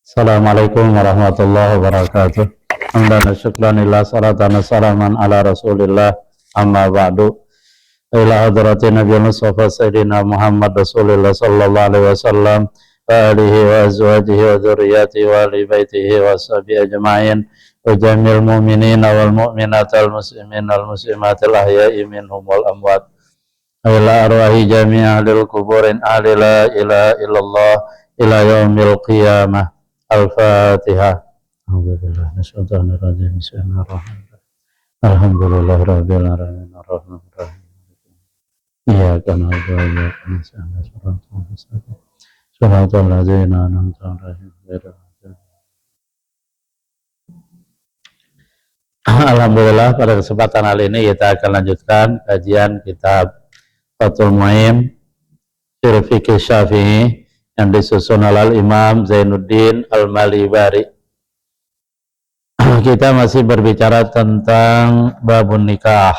Assalamualaikum warahmatullahi wabarakatuh. Hamdan syukran lillah salatan salaman ala Rasulillah amma ba'du. Ila hadratin Nabi Mustafa Sayyidina Muhammad Rasulullah sallallahu alaihi wasallam wa alihi wa azwajihi wa dzurriyyatihi wa ali baitihi wa sahbihi ajma'in wa jamil mu'minin wal mu'minat al muslimin wal muslimat al ahya'i minhum wal amwat. Ila arwahi jami' ahlil kuburin ahli la ilaha illallah ila yaumil qiyamah. Al-Fatihah. Alhamdulillah. Bismillahirrahmanirrahim. Bismillahirrahmanirrahim. Alhamdulillahirabbil alamin. Arrahmanirrahim. Iyyaka na'budu wa iyyaka nasta'in. Shiratal mustaqim. Shiratal ladzina an'amta 'alaihim ghairil maghdubi 'alaihim. Alhamdulillah, pada kesempatan kali ini kita akan lanjutkan kajian kitab Fathul Mu'in Syarh Fiqh Syafi'i yang disusun oleh Imam Zainuddin Al-Malibari. Kita masih berbicara tentang babun nikah.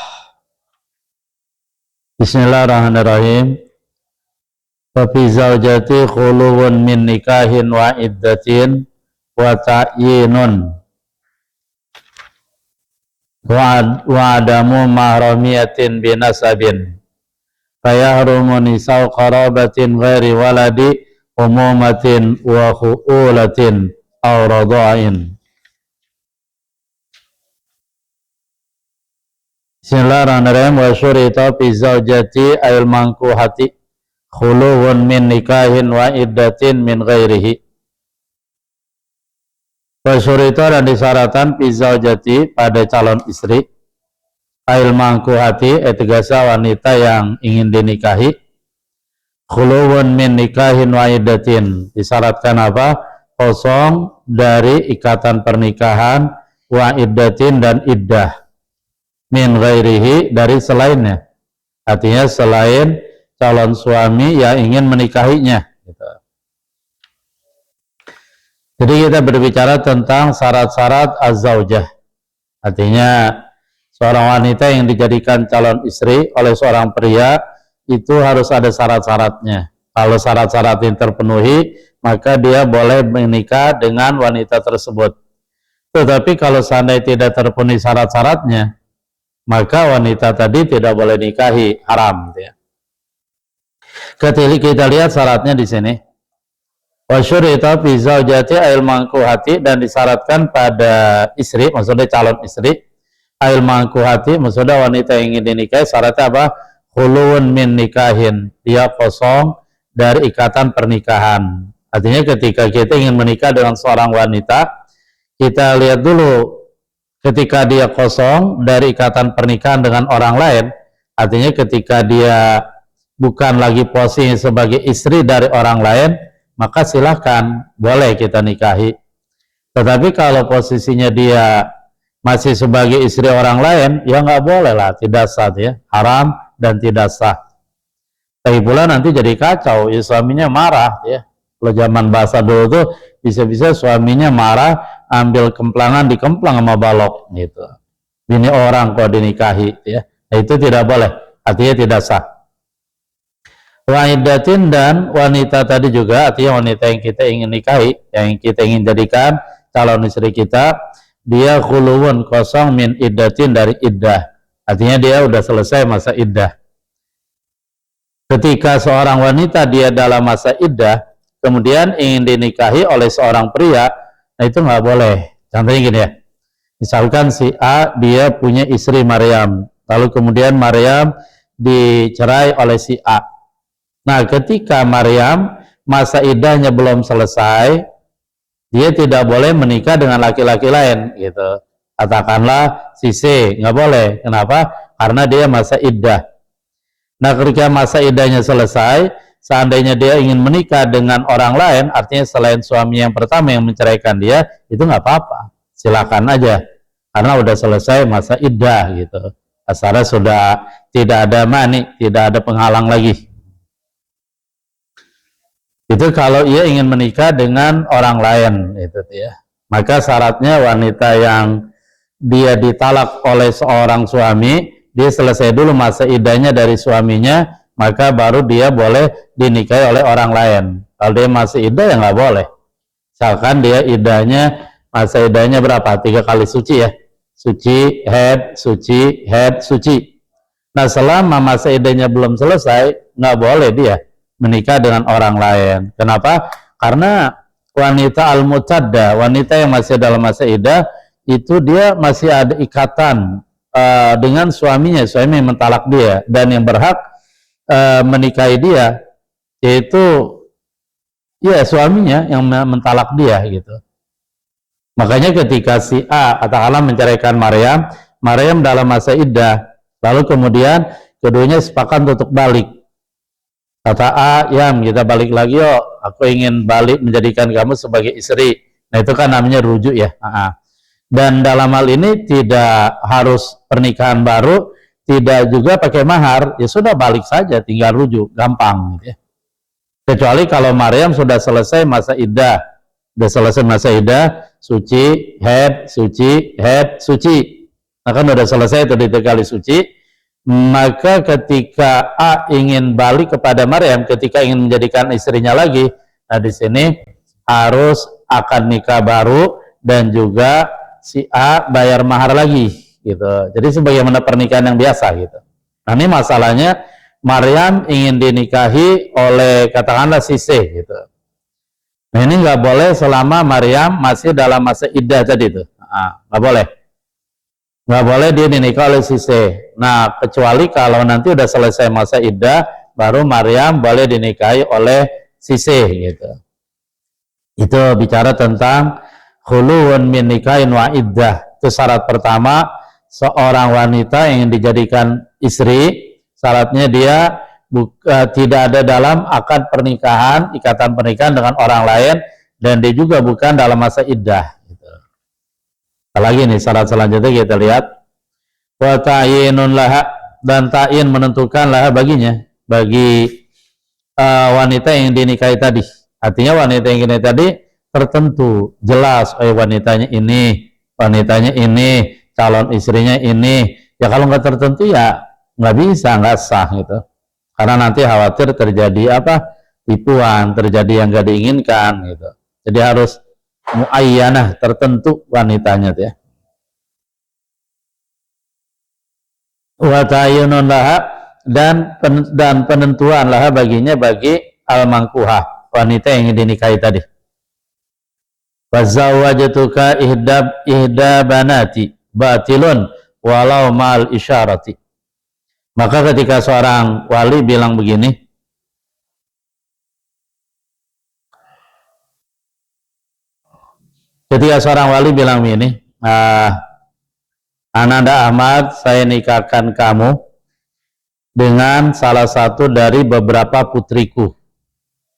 Bismillahirrahmanirrahim. Wa fi zaujati khuluwun min nikahin wa iddatin wa ta'yinun wa adamu mahramiyatin binasabin fayahrumu nisa'u qarabatin ghairi waladi umumatin wa khu'ulatin aw radha'in. Bismillahirrahmanirrahim. Wa syurita fi zaujati ayil mangkuhati khuluwun min nikahin wa iddatin min ghairihi. Wa syurita, dan disyaratkan fi zaujati pada calon istri ayil mangkuhati etegasa wanita yang ingin dinikahi khuluwun min nikahin wa iddatin, disyaratkan apa? Kosong dari ikatan pernikahan, wa iddatin, dan iddah, min ghairihi, dari selainnya, artinya selain calon suami yang ingin menikahinya gitu. Jadi kita berbicara tentang syarat-syarat az-zaujah, artinya seorang wanita yang dijadikan calon istri oleh seorang pria itu harus ada syarat-syaratnya. Kalau syarat-syarat ini terpenuhi, maka dia boleh menikah dengan wanita tersebut. Tetapi kalau seandainya tidak terpenuhi syarat-syaratnya, maka wanita tadi tidak boleh nikahi, haram. Ketika kita lihat syaratnya di sini, wa syurita fi zaujati ayil mangkuhati, dan disyaratkan pada istri, maksudnya calon istri, ayil mangkuhati, maksudnya wanita yang ingin dinikahi, syaratnya apa? Khuluwun min nikahin, dia kosong dari ikatan pernikahan. Artinya ketika kita ingin menikah dengan seorang wanita, kita lihat dulu ketika dia kosong dari ikatan pernikahan dengan orang lain, artinya ketika dia bukan lagi posisi sebagai istri dari orang lain, maka silahkan, boleh kita nikahi. Tetapi kalau posisinya dia masih sebagai istri orang lain, ya nggak boleh lah, tidak sah, ya, haram dan tidak sah. Tapi pula nanti jadi kacau, ya, suaminya marah, ya. Kalau zaman bahasa dulu tuh bisa-bisa suaminya marah, ambil kemplangan, dikemplang sama balok gitu. Bini orang kok dinikahi, ya. Nah, itu tidak boleh, artinya tidak sah. Wa iddatin, dan wanita tadi juga, artinya wanita yang kita ingin nikahi, yang kita ingin jadikan calon istri kita, dia khuluwun, kosong, min iddatin, dari iddah. Artinya dia udah selesai masa iddah. Ketika seorang wanita dia dalam masa iddah, kemudian ingin dinikahi oleh seorang pria, nah itu nggak boleh. Contohnya gini ya, misalkan si A, dia punya istri Maryam, lalu kemudian Maryam dicerai oleh si A. Nah, ketika Maryam masa iddahnya belum selesai, dia tidak boleh menikah dengan laki-laki lain gitu. Katakanlah si C, nggak boleh. Kenapa? Karena dia masa iddah. Nah, ketika masa iddahnya selesai, seandainya dia ingin menikah dengan orang lain, artinya selain suami yang pertama yang menceraikan dia, itu nggak apa-apa, silakan aja, karena udah selesai masa iddah gitu. Asalnya sudah tidak ada mani, tidak ada penghalang lagi. Itu kalau ia ingin menikah dengan orang lain, itu ya. Maka syaratnya wanita yang dia ditalak oleh seorang suami, dia selesai dulu masa iddahnya dari suaminya, maka baru dia boleh dinikahi oleh orang lain. Kalau dia masih iddah ya nggak boleh. Misalkan dia masa iddahnya berapa? 3 kali suci ya. Suci, head, suci. Nah, selama masa iddahnya belum selesai, nggak boleh dia menikah dengan orang lain. Kenapa? Karena wanita al-mutadda, wanita yang masih dalam masa iddah, itu dia masih ada ikatan dengan suaminya, suami yang mentalak dia, dan yang berhak menikahi dia yaitu ya suaminya yang mentalak dia gitu. Makanya ketika si A katakanlah menceraikan Maryam dalam masa iddah, lalu kemudian keduanya sepakat untuk balik. Kata A, Yam, kita balik lagi yuk, aku ingin balik menjadikan kamu sebagai istri. Nah, itu kan namanya rujuk ya. Dan dalam hal ini tidak harus pernikahan baru, tidak juga pakai mahar, ya sudah balik saja, tinggal rujuk, gampang gitu ya. Kecuali kalau Maryam sudah selesai masa iddah, suci, head, suci. Nah, kan sudah selesai itu 3 kali suci. Maka ketika A ingin balik kepada Maryam, ketika ingin menjadikan istrinya lagi, nah di sini harus akan nikah baru dan juga si A bayar mahar lagi gitu. Jadi sebagaimana pernikahan yang biasa gitu. Nah, ini masalahnya Maryam ingin dinikahi oleh katakanlah si C gitu. Nah, ini nggak boleh selama Maryam masih dalam masa iddah tadi itu. Nggak boleh. Nggak boleh dia dinikah oleh si C. Nah, kecuali kalau nanti udah selesai masa iddah, baru Maryam boleh dinikahi oleh si C gitu. Itu bicara tentang khuluwun min nikahin wa iddah. Itu syarat pertama, seorang wanita yang dijadikan istri, syaratnya dia tidak ada dalam akad pernikahan, ikatan pernikahan dengan orang lain, dan dia juga bukan dalam masa iddah. Apalagi nih syarat selanjutnya kita lihat, wa ta'yinun laha, dan ta'yin menentukan laha baginya, bagi wanita yang dinikahi tadi. Artinya wanita yang dinikahi tadi tertentu, jelas, wanitanya ini, calon istrinya ini. Ya kalau nggak tertentu ya nggak bisa, nggak sah gitu. Karena nanti khawatir terjadi tipuan, terjadi yang nggak diinginkan gitu. Jadi harus muayyanah, tertentu wanitanya ya. Wa ta'yinun laha, dan penentuan laha baginya, bagi al-mangkuhah, wanita yang dinikahi tadi. Wa zawwajtuka ihda banati batilun walau mal isyarati. Maka ketika seorang wali bilang begini, Ananda Ahmad, saya nikahkan kamu dengan salah satu dari beberapa putriku.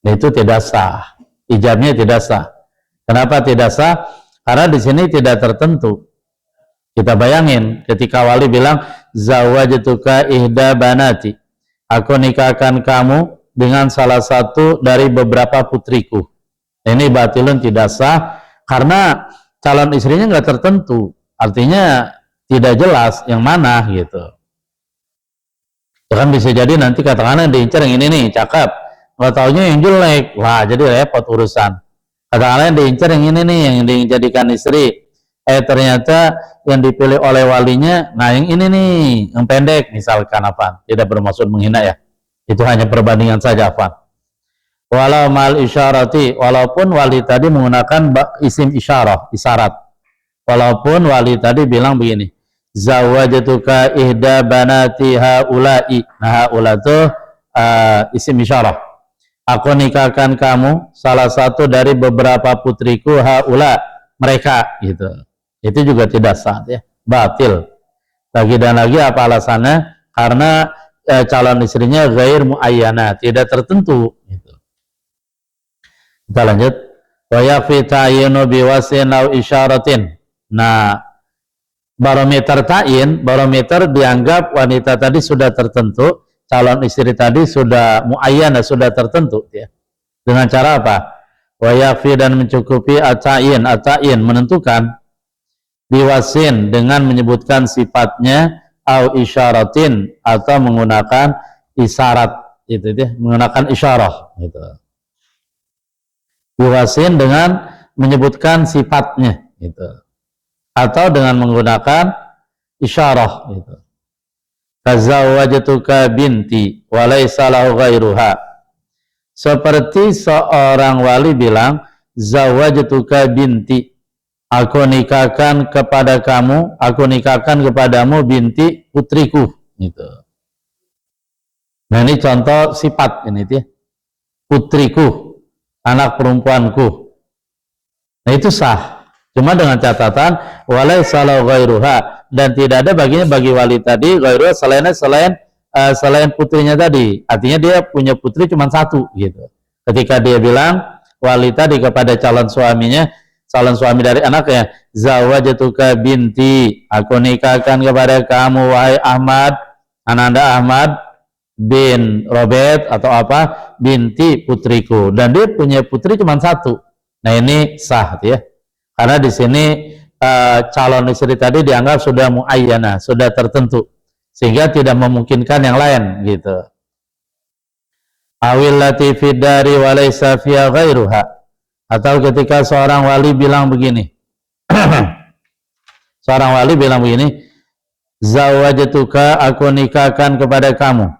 Nah, itu tidak sah, ijabnya tidak sah. Kenapa tidak sah? Karena di sini tidak tertentu. Kita bayangin ketika wali bilang zawwajtuka ihda banati, aku nikahkan kamu dengan salah satu dari beberapa putriku. Ini batilun, tidak sah, karena calon istrinya nggak tertentu, artinya tidak jelas yang mana gitu. Kan bisa jadi nanti katakanlah diincar yang ini nih cakep, nggak taunya yang jelek, wah jadi repot urusan. Katakanlah diincar yang ini nih yang dijadikan istri, ternyata yang dipilih oleh walinya, nah yang ini nih yang pendek misalkan, tidak bermaksud menghina ya, itu hanya perbandingan saja walau mal isyarati, walaupun wali tadi menggunakan isim isyarat, walaupun wali tadi bilang begini, zawwajtuka ihda banati haula'i. Nah, haula itu isim isyarah, aku nikahkan kamu salah satu dari beberapa putriku, haula, mereka gitu. Itu juga tidak sah ya, batil. Lagi dan lagi apa alasannya? Karena calon istrinya ghair muayyana, tidak tertentu gitu. Kita lanjut. Wa yakfi ta'yinu biwasin aw isyaratin. Nah, barometer ta'yin, barometer dianggap wanita tadi sudah tertentu, calon istri tadi sudah muayyana, sudah tertentu ya. Dengan cara apa? Wa yakfi, dan mencukupi at-ta'yin, menentukan, biwasin, dengan menyebutkan sifatnya, aw isyaratin, atau menggunakan isyarat itu ya, menggunakan isyarah gitu. Yuhasin dengan menyebutkan sifatnya gitu. Atau dengan menggunakan isyarah gitu. Tazawwajtuka binti wa laysa lahu ghairuha. Seperti seorang wali bilang, zawwajtuka binti, aku nikahkan kepada kamu, aku nikahkan kepadamu binti, putriku gitu. Nah ini contoh sifat ini dia. Putriku, anak perempuanku. Nah itu sah. Cuma dengan catatan walaysa lahu ghairuha, dan tidak ada baginya bagi wali tadi ghairuha selain putrinya tadi. Artinya dia punya putri cuma satu gitu. Ketika dia bilang wali tadi kepada calon suaminya, calon suami dari anaknya, zawwajtuka binti, aku nikahkan kepada kamu wahai Ahmad, Ananda Ahmad bin Robert atau apa, binti, putriku. Dan dia punya putri cuma satu. Nah ini sah ya. Karena di sini calon istri tadi dianggap sudah muayyana, sudah tertentu, sehingga tidak memungkinkan yang lain gitu. Awil lati fid dari wa laysa fiha ghairuha. Atau ketika seorang wali bilang begini. Seorang wali bilang begini, zawwajtuka, aku nikahkan kepada kamu.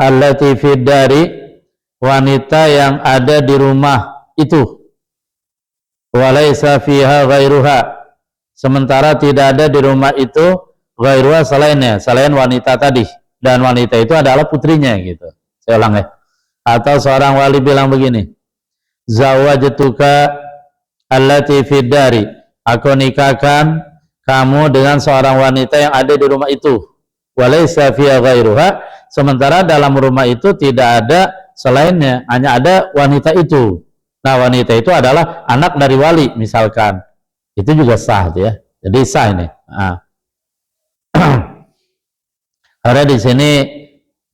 Allati fid dari, wanita yang ada di rumah itu. Walaysa fiha ghairuha, sementara tidak ada di rumah itu ghairuha selainnya, selain wanita tadi, dan wanita itu adalah putrinya gitu. Saya ulang ya. Atau seorang wali bilang begini, zawwajtuka allati fid dari, aku nikahkan kamu dengan seorang wanita yang ada di rumah itu. Walaysa fiha ghairuha, sementara dalam rumah itu tidak ada selainnya, hanya ada wanita itu. Nah wanita itu adalah anak dari wali misalkan, itu juga sah ya. Jadi sah ini. Nah. Karena di sini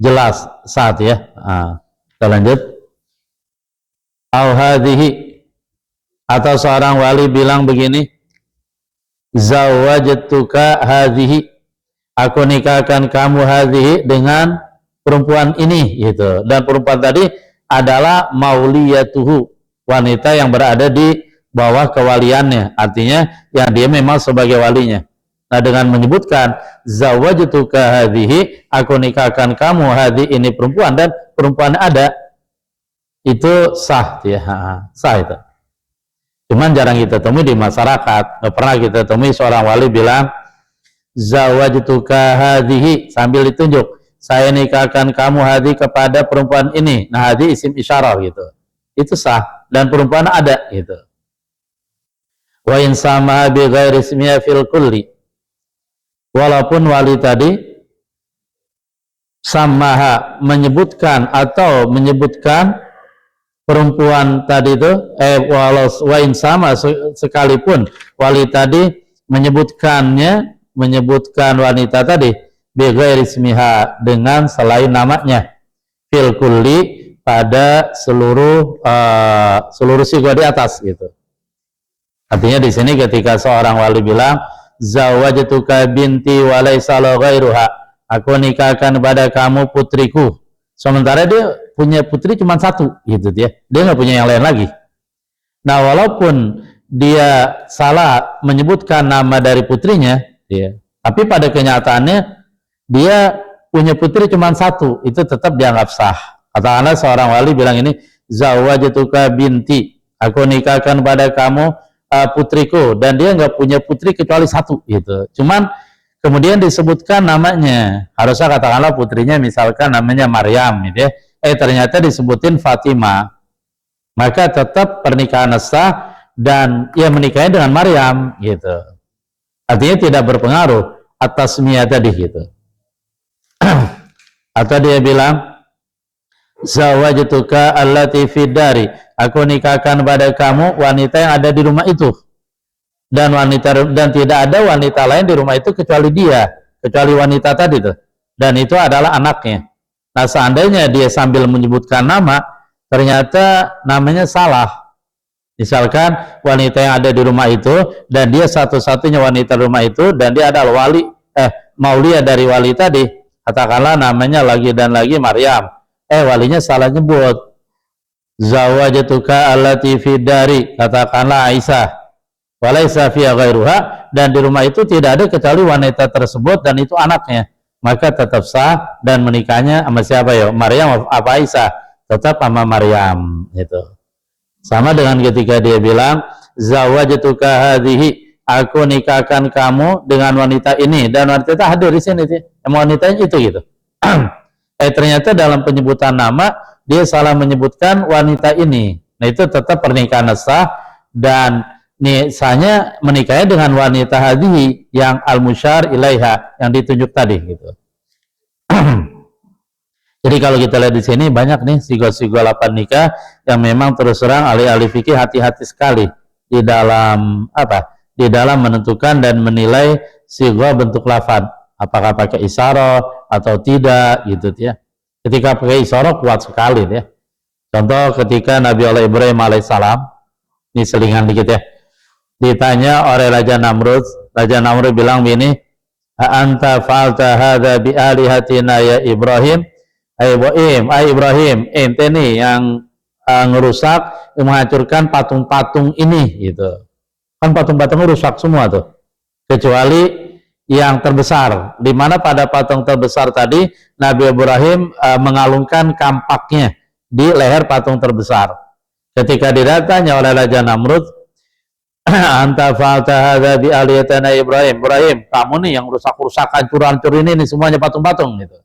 jelas sah ya. Nah, kita lanjut. Hadhihi, atau seorang wali bilang begini, zawwajtuka hadhihi, aku nikahkan kamu hadhihi dengan perempuan ini gitu. Dan perempuan tadi adalah mauliyatuhu, wanita yang berada di bawah kewaliannya, artinya yang dia memang sebagai walinya. Nah dengan menyebutkan zawwajtuka hadhihi, aku nikahkan kamu hadhi, ini perempuan, dan perempuan ada, itu sah ya, sah itu. Cuman jarang kita temui di masyarakat. Nggak pernah kita temui seorang wali bilang zawwajtuka hadhihi sambil ditunjuk, saya nikahkan kamu hadhi kepada perempuan ini. Nah hadhi isim isyarah gitu, itu sah, dan perempuan ada gitu. Wa in sama bi ghairi ismiha fil kulli, walaupun wali tadi samaha menyebutkan atau menyebutkan perempuan tadi itu walau wa in sama sekalipun wali tadi menyebutkan wanita tadi bi ghairi ismiha dengan selain namanya fil kulli, pada seluruh siga di atas gitu. Artinya di sini ketika seorang wali bilang zawwajtuka binti wa laysa lahu ghairuha, aku nikahkan pada kamu putriku, sementara dia punya putri cuma satu gitu dia nggak punya yang lain lagi. Nah walaupun dia salah menyebutkan nama dari putrinya ya, tapi pada kenyataannya dia punya putri cuma satu, itu tetap dianggap sah. Katakanlah seorang wali bilang ini, zawwajtuka binti, aku nikahkan pada kamu putriku, dan dia nggak punya putri kecuali satu gitu. Cuman kemudian disebutkan namanya, harusnya katakanlah putrinya misalkan namanya Maryam gitu ya. Ternyata disebutin Fatimah, maka tetap pernikahan sah dan ia menikahnya dengan Maryam gitu. Artinya tidak berpengaruh atas tasmiyah tadi gitu. Atau dia bilang zawwajtuka allati fid dari, aku nikahkan pada kamu wanita yang ada di rumah itu, dan tidak ada wanita lain di rumah itu kecuali dia, kecuali wanita tadi tuh, dan itu adalah anaknya. Nah seandainya dia sambil menyebutkan nama, ternyata namanya salah, misalkan wanita yang ada di rumah itu dan dia satu-satunya wanita di rumah itu, dan dia adalah wali mauliyah dari wali tadi, katakanlah namanya lagi dan lagi Maryam, walinya salah nyebut, zawajatuka allati fi dari, katakanlah Aisyah, walaisa fiha ghairuha, dan di rumah itu tidak ada kecuali wanita tersebut dan itu anaknya, maka tetap sah. Dan menikahnya sama siapa ya? Maryam apa Aisyah? Tetap sama Maryam. Itu sama dengan ketika dia bilang zawajatuka hadhihi, aku nikahkan kamu dengan wanita ini, dan wanita itu hadir di sini, wanitanya itu gitu. Ternyata dalam penyebutan nama dia salah menyebutkan wanita ini. Nah itu tetap pernikahan sah, dan nisanya menikahnya dengan wanita hadhihi yang al-musyar ilaiha, yang ditunjuk tadi gitu. Jadi kalau kita lihat di sini banyak nih sigo-sigo lapan nikah yang memang terus terang ahli-ahli fikih hati-hati sekali di dalam di dalam menentukan dan menilai sigo bentuk lafaz, apakah pakai isyarah atau tidak gitu ya. Ketika pakai isyarah kuat sekali ya. Contoh ketika Nabi Allah Ibrahim alaihissalam, ini selingan dikit ya, ditanya oleh Raja Namrud bilang begini, anta fa'alta hadza bi alihatina ya Ibrahim, ay Ibrahim, ente nih yang ngerusak, menghancurkan patung-patung ini gitu. Kan patung-patung rusak semua tuh, kecuali yang terbesar, di mana pada patung terbesar tadi Nabi Ibrahim mengalungkan kampaknya di leher patung terbesar. Ketika didatanya oleh Raja Namrud, anta fa'alta hadza bi aliyatina Ibrahim, kamu nih yang rusak-rusak, hancur-hancur ini nih semuanya patung-patung gitu.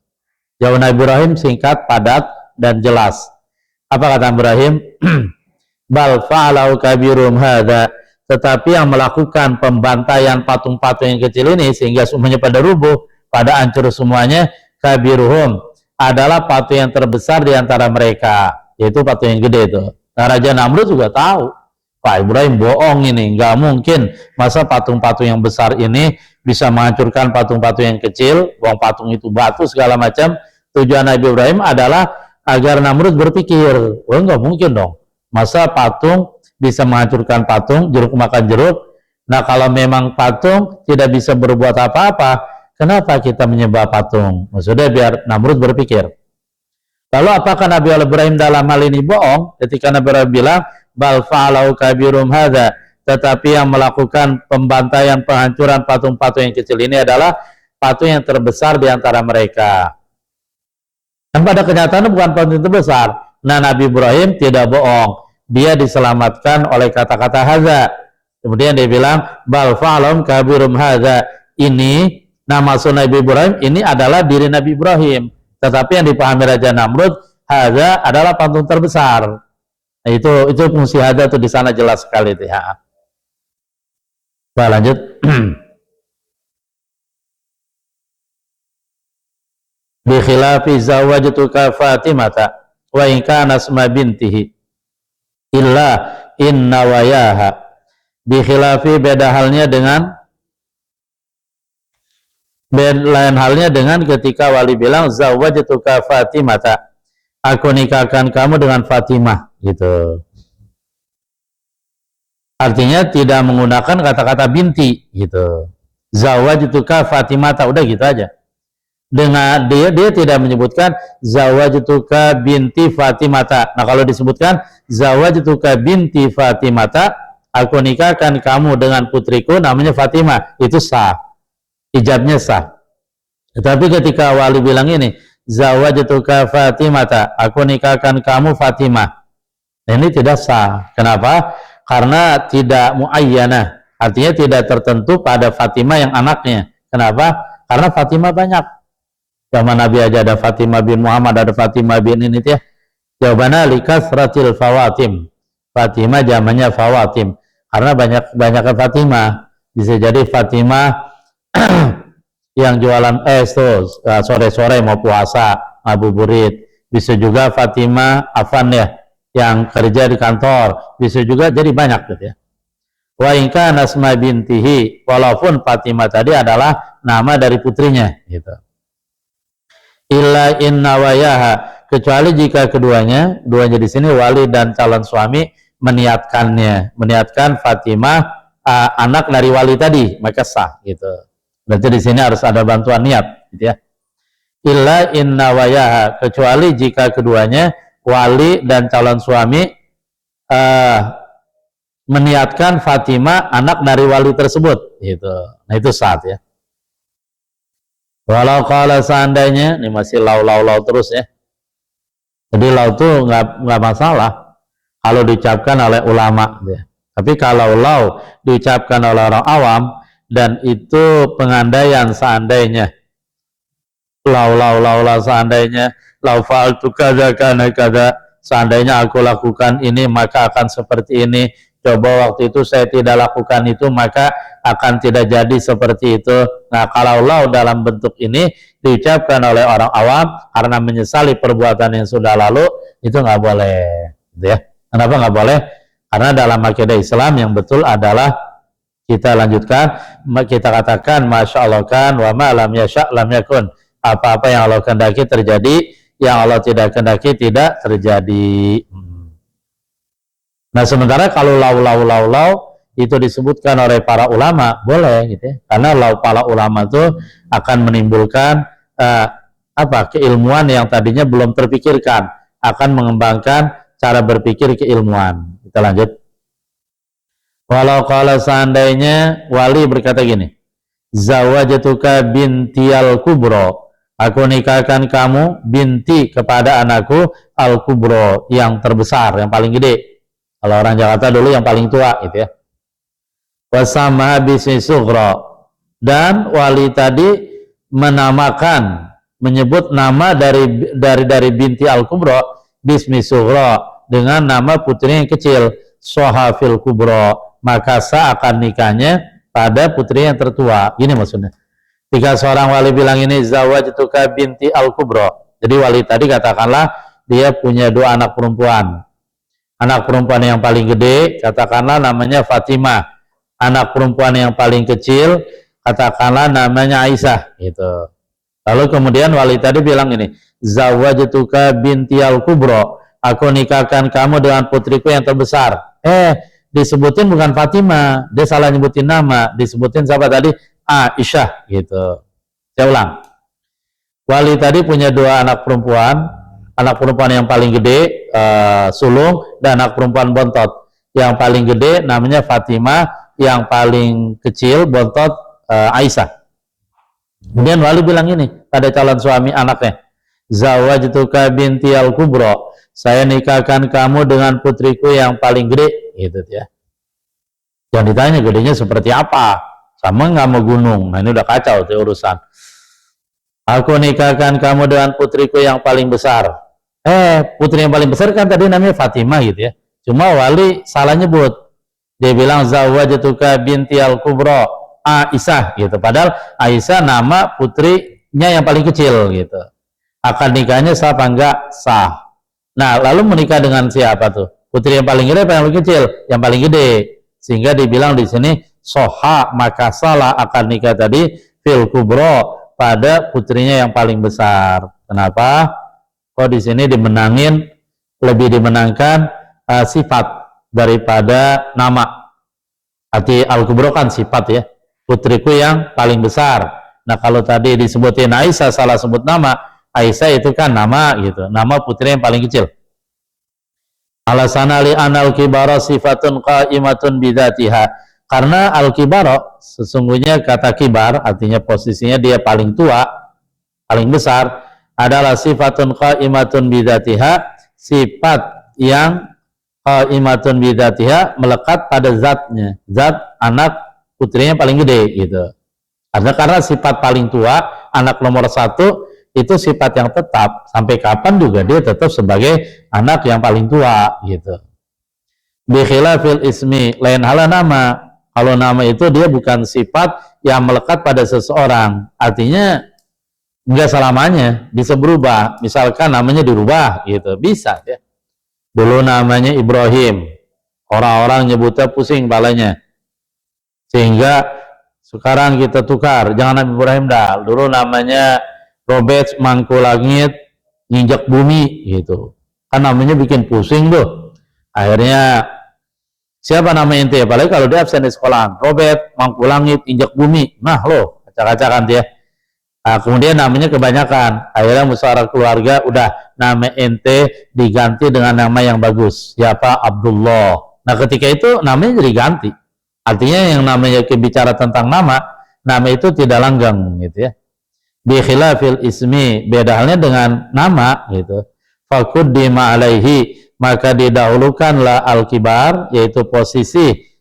Jawab Nabi Ibrahim singkat, padat dan jelas. Apa kata Ibrahim? Bal fa'alau kabirum hadza, tetapi yang melakukan pembantaian patung-patung yang kecil ini sehingga semuanya pada rubuh, pada hancur semuanya, kabiruhum, adalah patung yang terbesar di antara mereka, yaitu patung yang gede itu. Nah, Raja Namrud juga tahu, Pak Ibrahim bohong ini, nggak mungkin masa patung-patung yang besar ini bisa menghancurkan patung-patung yang kecil, buang patung itu batu segala macam. Tujuan Nabi Ibrahim adalah agar Namrud berpikir, oh nggak mungkin dong, masa patung bisa menghancurkan patung, jeruk makan jeruk. Nah kalau memang patung tidak bisa berbuat apa-apa, kenapa kita menyembah patung? Maksudnya biar Namrud berpikir. Lalu apakah Nabi Ibrahim dalam hal ini bohong? Ketika Nabi Ibrahim bilang, bal fa'alau kabirum hadza, tetapi yang melakukan pembantaian, penghancuran patung-patung yang kecil ini adalah patung yang terbesar di antara mereka. Dan pada kenyataan bukan patung terbesar. Nah Nabi Ibrahim tidak bohong, dia diselamatkan oleh kata-kata hadza. Kemudian dia bilang bal fa'alum kabirum hadza, ini nama Nabi Ibrahim ini adalah diri Nabi Ibrahim, tetapi yang dipahami Raja Namrud, hadza adalah patung terbesar. Nah, itu fungsi hadza itu di sana jelas sekali itu ya. Nah, lanjut. Bi khilafi zawajtuka Fatimata wa in kana asma bintihi illa inna wayaha. Bi khilafi, lain halnya dengan ketika wali bilang zawajtuka Fatimata, aku nikahkan kamu dengan Fatimah gitu. Artinya tidak menggunakan kata-kata binti gitu. Zawajtuka Fatimata, udah gitu aja. Dengan dia tidak menyebutkan zawajtuka binti Fatimata. Nah kalau disebutkan zawajtuka binti Fatimata, aku nikahkan kamu dengan putriku namanya Fatimah, itu sah, ijabnya sah. Tetapi ketika wali bilang ini zawajtuka Fatimata, aku nikahkan kamu Fatimah, ini tidak sah. Kenapa? Karena tidak muayyanah, artinya tidak tertentu pada Fatimah yang anaknya. Kenapa? Karena Fatimah banyak. Zaman Nabi aja ada Fatimah bin Muhammad, ada Fatimah bin ini ya. Jawabannya likasratil fawatim. Fatimah zamannya fawatim. Karena banyak Fatimah. Bisa jadi Fatimah yang jualan es tuh sore-sore mau puasa ngabuburit. Bisa juga Fatimah Afan ya, yang kerja di kantor. Bisa juga, jadi banyak gitu ya. Wa in kana asma bintihi, walaupun Fatimah tadi adalah nama dari putrinya gitu. Illa inna wayaha, kecuali jika keduanya di sini wali dan calon suami meniatkan Fatimah anak dari wali tadi, maka sah gitu. Berarti di sini harus ada bantuan niat gitu ya. Illa inna wayaha, kecuali jika keduanya wali dan calon suami meniatkan Fatimah anak dari wali tersebut, gitu. Nah itu sah ya. Walau kalau seandainya, ini masih lau terus ya. Jadi lau itu nggak masalah kalau diucapkan oleh ulama. Ya. Tapi kalau lau diucapkan oleh orang awam dan itu pengandaian seandainya, lau seandainya, lau fa'altu kada kana kada, seandainya aku lakukan ini maka akan seperti ini. Coba waktu itu saya tidak lakukan itu maka akan tidak jadi seperti itu. Nah kalau lau dalam bentuk ini diucapkan oleh orang awam karena menyesali perbuatan yang sudah lalu, itu nggak boleh, gitu ya. Kenapa nggak boleh? Karena dalam akidah Islam yang betul adalah kita lanjutkan, kita katakan masya Allah kan wa ma lam yasha lam yakun. Apa-apa yang Allah kehendaki terjadi, yang Allah tidak kehendaki tidak terjadi. Nah sementara kalau lau itu disebutkan oleh para ulama boleh, gitu ya. Karena lau para ulama itu akan menimbulkan keilmuan yang tadinya belum terpikirkan, akan mengembangkan cara berpikir keilmuan. Kita lanjut. Walau kalau seandainya wali berkata gini, zawajatuka binti al-kubro, aku nikahkan kamu binti kepada anakku al-kubro, yang terbesar, yang paling gede. Kalau orang Jakarta dulu yang paling tua, gitu ya. Wasama bismi sughra, dan wali tadi menamakan, menyebut nama dari binti al-kubro bismi sughra, dengan nama putri yang kecil, sohafil kubro, maka sah akan nikahnya pada putri yang tertua. Gini maksudnya, jika seorang wali bilang ini zawajtuka binti al-kubro, jadi wali tadi katakanlah dia punya dua anak perempuan. Anak perempuan yang paling gede katakanlah namanya Fatimah, anak perempuan yang paling kecil katakanlah namanya Aisyah, gitu. Lalu kemudian wali tadi bilang ini, zawajtuka binti al-kubro, aku nikahkan kamu dengan putriku yang terbesar. Disebutin bukan Fatimah, dia salah nyebutin nama, disebutin siapa tadi? Aisyah, gitu. Saya ulang. Wali tadi punya dua anak perempuan yang paling gede sulung, dan anak perempuan bontot. Yang paling gede namanya Fatimah, yang paling kecil bontot Aisyah. Kemudian wali bilang ini pada calon suami anaknya, zawajtuka binti al-kubro, saya nikahkan kamu dengan putriku yang paling gede, gitu ya. Jangan ditanya gedenya seperti apa, sama nggak mau gunung. Nah ini udah kacau tuh urusan. Aku nikahkan kamu dengan putriku yang paling besar. Putri yang paling besar kan tadi namanya Fatimah, gitu ya. Cuma wali salah nyebut. Dia bilang zawajtuka binti al-kubro Aisyah, gitu. Padahal Aisyah nama putrinya yang paling kecil, gitu. Akan nikahnya sah apa enggak? Sah. Nah, lalu menikah dengan siapa tuh? Putri yang paling gede apa yang paling kecil? Yang paling gede. Sehingga dibilang di sini soha, maka salah akan nikah tadi fil kubro, pada putrinya yang paling besar. Kenapa? Kok di sini lebih dimenangkan sifat daripada nama. Arti al-kubro kan sifat ya, putriku yang paling besar. Nah kalau tadi disebutin Aisyah, salah sebut nama, Aisyah itu kan nama, gitu, nama putri yang paling kecil. Alasan ali anal kibara sifatun qaimatun bidzatiha, karena al-kibara sesungguhnya kata kibar artinya posisinya dia paling tua, paling besar, adalah sifatun qaimatun bidzatiha, sifat yang qaimatun bidzatiha, melekat pada zatnya, zat anak putrinya paling gede, gitu. Karena sifat paling tua, anak nomor satu, itu sifat yang tetap, sampai kapan juga dia tetap sebagai anak yang paling tua, gitu. Bi khilafil ismi, lain halnya nama. Kalau nama itu dia bukan sifat yang melekat pada seseorang, artinya enggak selamanya bisa berubah. Misalkan namanya dirubah, gitu, bisa ya. Dulu namanya Ibrahim, orang-orang nyebutnya pusing balanya, sehingga sekarang kita tukar, jangan Nabi Ibrahim dah, dulu namanya Robert Mangkulangit nginjak bumi, gitu kan, namanya bikin pusing tuh. Akhirnya siapa nama ente? Apalagi kalau dia absen di sekolah, Robert Mangkulangit injak bumi, nah lo acak-acakan dia. Kemudian namanya kebanyakan, akhirnya musyawarah keluarga, udah nama ente diganti dengan nama yang bagus, siapa? Abdullah. Nah ketika itu namanya jadi ganti, artinya yang namanya bicara tentang nama itu tidak langgeng gitu ya. Bi khilafil ismi, beda halnya dengan nama gitu. Faquddima alaihi, maka didahulukanlah al-kibar, yaitu posisi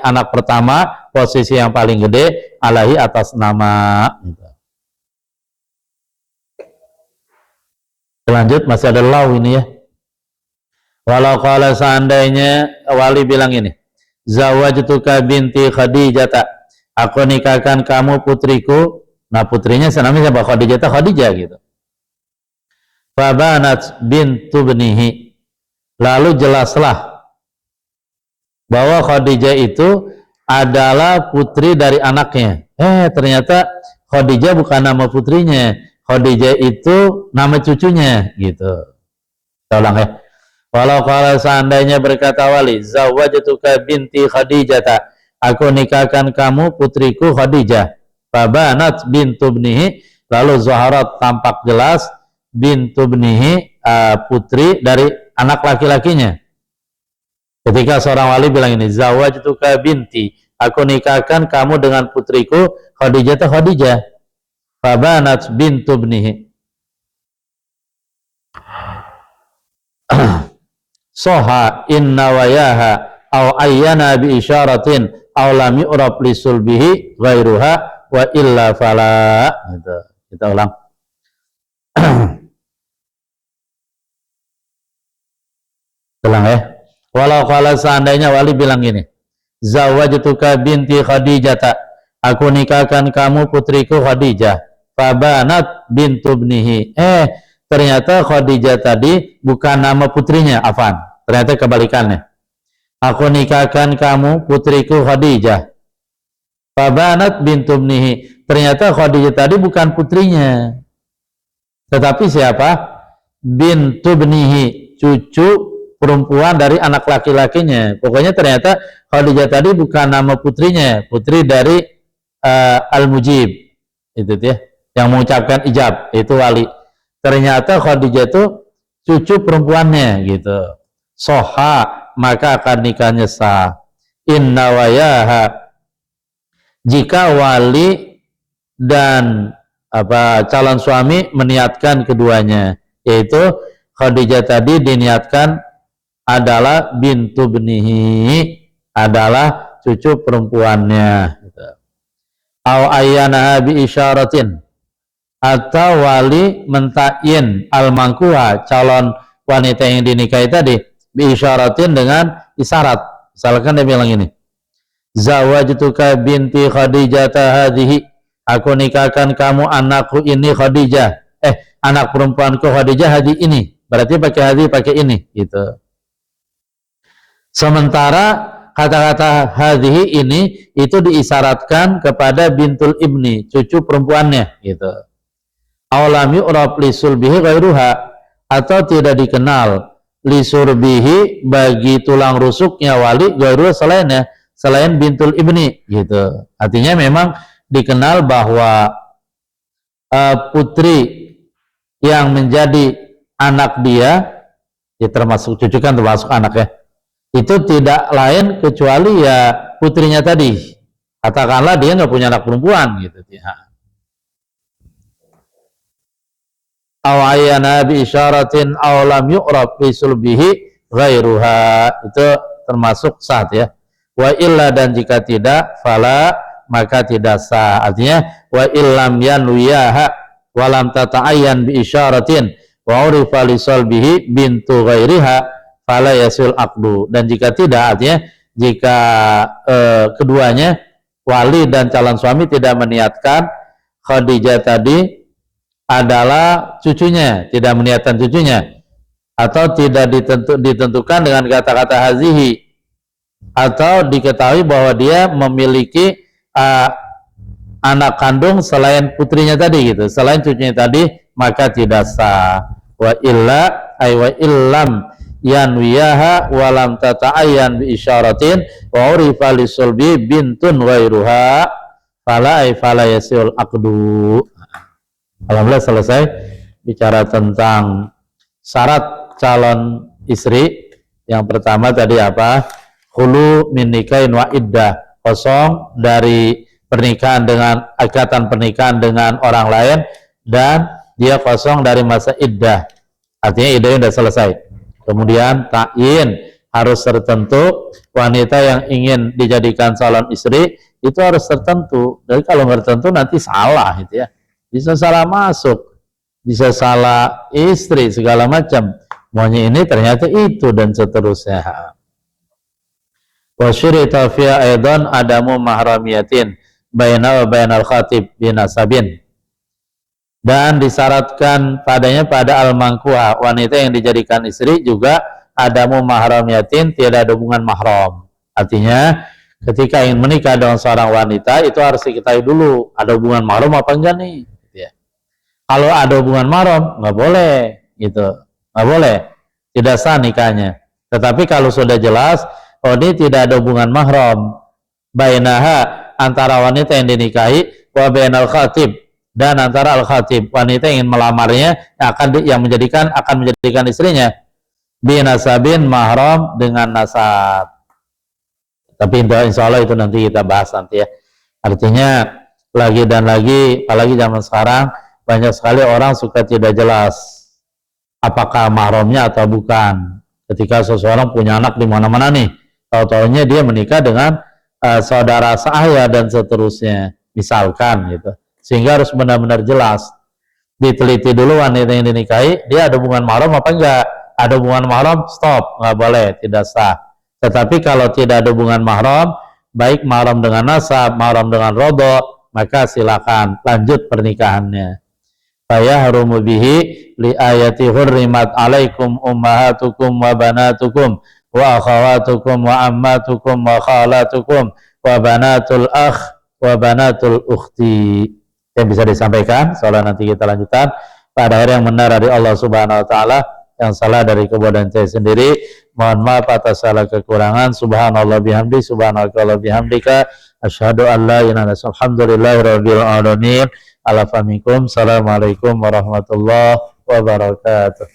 anak pertama, posisi yang paling gede, alaihi atas nama gitu. Lanjut, masih ada law ini ya. Walau kalau seandainya wali bilang ini, zawajtuka binti Khadijah, aku nikahkan kamu putriku. Nah putrinya namanya siapa? Khadijah gitu. Fabanat bintu bnihi, lalu jelaslah bahwa Khadijah itu adalah putri dari anaknya. Ternyata Khadijah bukan nama putrinya, Khadijah itu nama cucunya gitu. Kita ulang ya. Walau kalau seandainya berkata wali, zawajtuka binti Khadijah, aku nikahkan kamu putriku Khadijah. Fabanat bintu bnihi, lalu zaharat tampak jelas bintu bnihi, putri dari anak laki-lakinya. Ketika seorang wali bilang ini, zawajtuka binti, aku nikahkan kamu dengan putriku Khadijah. Fabanat bintu bnihi. Soha inna wayaha au ayyana bi isyaratin au lam yu'rab li sulbihi ghairuha wa illa fala. Gitu. Kita ulang. Ulang ya. Walau kalau seandainya wali bilang gini, zawajtuka binti Khadijah, aku nikahkan kamu putriku Khadijah. Fabanat bintu bnihi. Ternyata Khadijah tadi bukan nama putrinya, afan. Ternyata kebalikannya. Aku nikahkan kamu putriku Khadijah. Fabanat bintu bnihi. Ternyata Khadijah tadi bukan putrinya. Tetapi siapa? Bintu bnihi, cucu perempuan dari anak laki-lakinya. Pokoknya ternyata Khadijah tadi bukan nama putrinya, putri dari Al-Mujib. Itu ya, yang mengucapkan ijab, itu wali. Ternyata Khadijah itu cucu perempuannya gitu. Soha, maka akan nikahnya sah. Inna wayaha, jika wali dan calon suami meniatkan keduanya, yaitu Khadijah tadi diniatkan adalah bintu bnihi, adalah cucu perempuannya. Au ayyana bi isyaratin, atau wali mentakyin al-mangkuha, calon wanita yang dinikahi tadi, bi isyaratin dengan isyarat. Misalkan dia bilang ini, zawajtuka binti Khadijah hadhihi, aku nikahkan kamu anakku ini Khadijah, anak perempuanku Khadijah hadhi ini, berarti pakai hadhi, pakai ini gitu. Sementara kata-kata hadhihi ini itu diisyaratkan kepada bintul ibni, cucu perempuannya gitu. Aulami urab lisulbihi ghairuha, atau tidak dikenal lisurbihi bagi tulang rusuknya wali ghairuha, selainnya, selain bintul ibni gitu. Artinya memang dikenal bahwa putri yang menjadi anak dia, ya termasuk cucu kan termasuk anak ya, itu tidak lain kecuali ya putrinya tadi. Katakanlah dia nggak punya anak perempuan gitu ya. Awayana bi isyaratin aw lam yu'rab bi sulbihi ghairuha, itu termasuk sah ya. Wa illa, dan jika tidak, fala, maka tidak sah. Artinya wa illam yanwiyaha wa lam tata'ayyan bi isyaratin wa urifa li sulbihi bintu ghairiha fala yasul aqdu. Dan jika tidak, artinya jika keduanya wali dan calon suami tidak meniatkan Khadijah tadi adalah cucunya, tidak meniatkan cucunya, atau tidak ditentukan dengan kata-kata hazihi, atau diketahui bahwa dia memiliki anak kandung selain putrinya tadi gitu, selain cucunya tadi, maka tidak sah. Wa illa ay wa illam yanwiyaha wa lam tata'ayyan bi isyaratin wa urifa lisulbi bintun ghairuha fala yasul aqdu. Alhamdulillah selesai bicara tentang syarat calon istri. Yang pertama tadi apa? Khulu min nikahin wa iddah, kosong dari pernikahan dengan ikatan pernikahan dengan orang lain, dan dia kosong dari masa iddah. Artinya iddahnya sudah selesai. Kemudian ta'yin, harus tertentu. Wanita yang ingin dijadikan calon istri itu harus tertentu. Jadi kalau nggak tertentu nanti salah gitu ya. Bisa salah masuk, bisa salah istri, segala macam. Maunya ini ternyata itu, dan seterusnya. Wa syurita fiha aidan adamu mahramiyatin baina wa bainal khatib binasabin. Dan disyaratkan padanya pada al-mangkuha, wanita yang dijadikan istri juga adamu mahramiyatin, tiada ada hubungan mahram. Artinya ketika ingin menikah dengan seorang wanita itu harus diketahui dulu ada hubungan mahram apa enggak nih. Kalau ada hubungan mahram nggak boleh gitu, nggak boleh, tidak sah nikahnya. Tetapi kalau sudah jelas oh ini tidak ada hubungan mahram, bainaha, antara wanita yang dinikahi, wa bainal khatib, dan antara al khatib, wanita yang ingin melamarnya yang akan menjadikan istrinya, binasabin, mahram dengan nasab. Tapi insya Allah itu nanti kita bahas nanti ya. Artinya lagi dan lagi, apalagi zaman sekarang banyak sekali orang suka tidak jelas apakah mahramnya atau bukan. Ketika seseorang punya anak di mana-mana nih, tahu-tahunya dia menikah dengan saudara saya dan seterusnya, misalkan gitu. Sehingga harus benar-benar jelas, diteliti dulu wanita yang dinikahi, dia ada hubungan mahram apa enggak. Ada hubungan mahram, stop, nggak boleh, tidak sah. Tetapi kalau tidak ada hubungan mahram, baik mahram dengan nasab, mahram dengan rodho, maka silakan lanjut pernikahannya. Fayahrumu bihi li ayati hurrimat alaikum ummahatukum wa banatukum wa akhawatukum wa ammatukum wa khalatukum wa banatul akh wa banatul ukhti. Yang bisa disampaikan, soalnya nanti kita lanjutkan. Pada hari yang benar dari Allah Subhanahu wa taala, yang salah dari kebodohan saya sendiri. Mohon maaf atas salah kekurangan. Subhanallah bihamdi, subhanakallah bihamdika, asyhadu an la ilaha illallah, alhamdulillahirabbil alamin. Assalamualaikum warahmatullahi wabarakatuh.